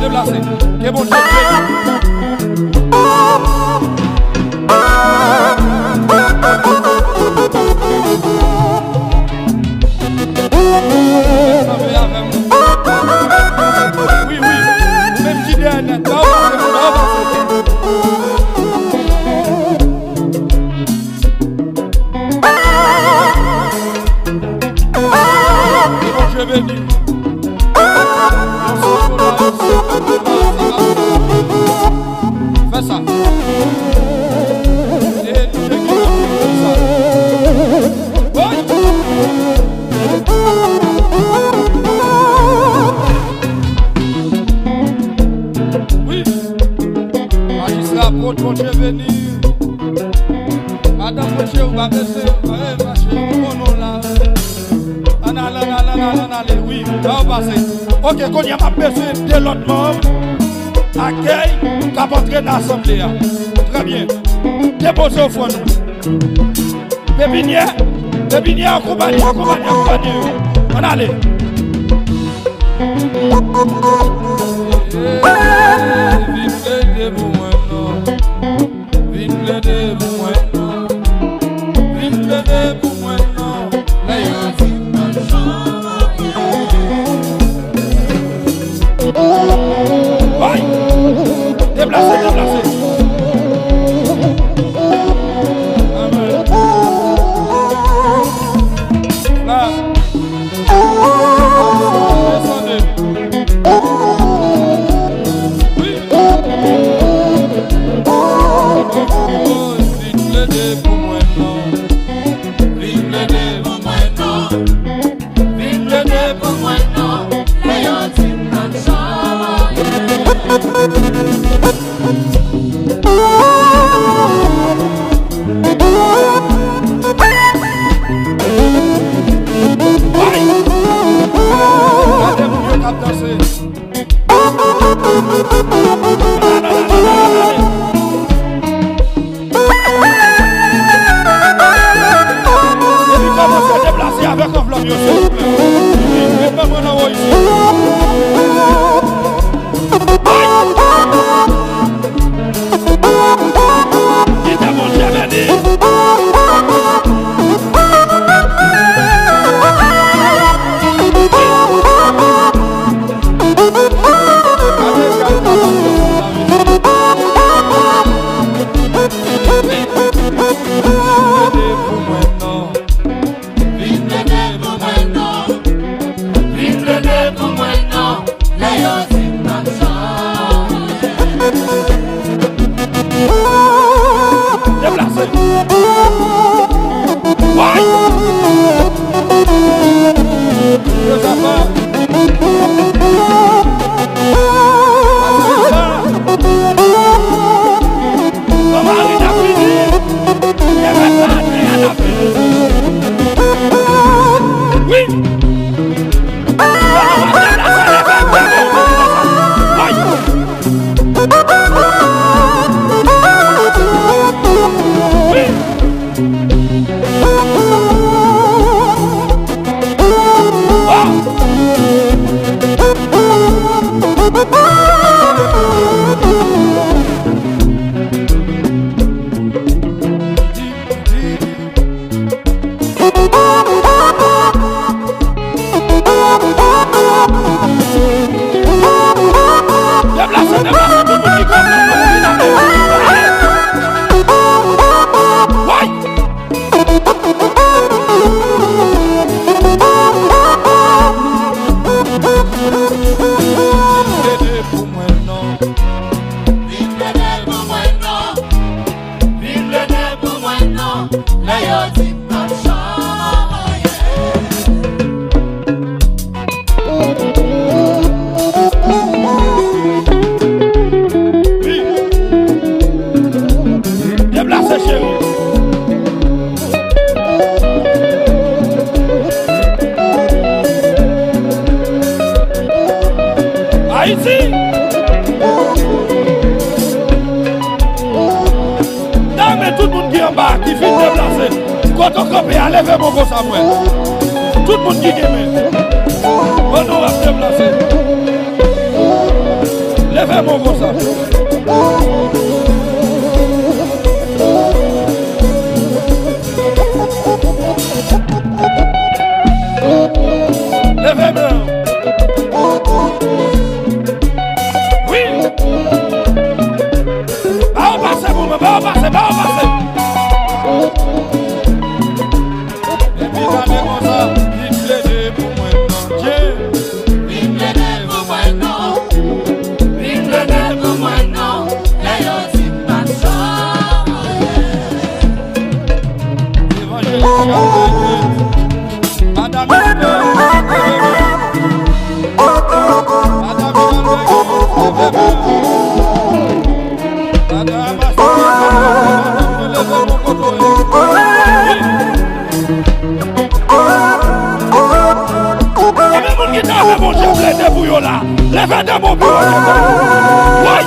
déplacer. Que bon Dieu oui, même qui vient, je vais dire. Fais ça. Et tu te guides comme ça. Oui. Magistrat, apôtre, mon Dieu venir. Madame, mon Dieu, on va baisser. Oui, ça va passer. Ok, quand il y a ma personne de l'autre membre, accueil, qui va entrer dans l'assemblée. Très bien. Déposez au fond. Pépinière, accompagnez. On allait. Déplacez. Là. Descendez. Oui. Vive le dé pour moi non. Vive le dé pour moi non. Vive le dé pour moi non. Avec un flamme, s'il vous plaît. Et pas moi ici. Il t'a mon jamais dit. Levez mon gros Samuel. Tout le monde qui aime. On nous va se déplacer. Levez de mon bureau. Oui.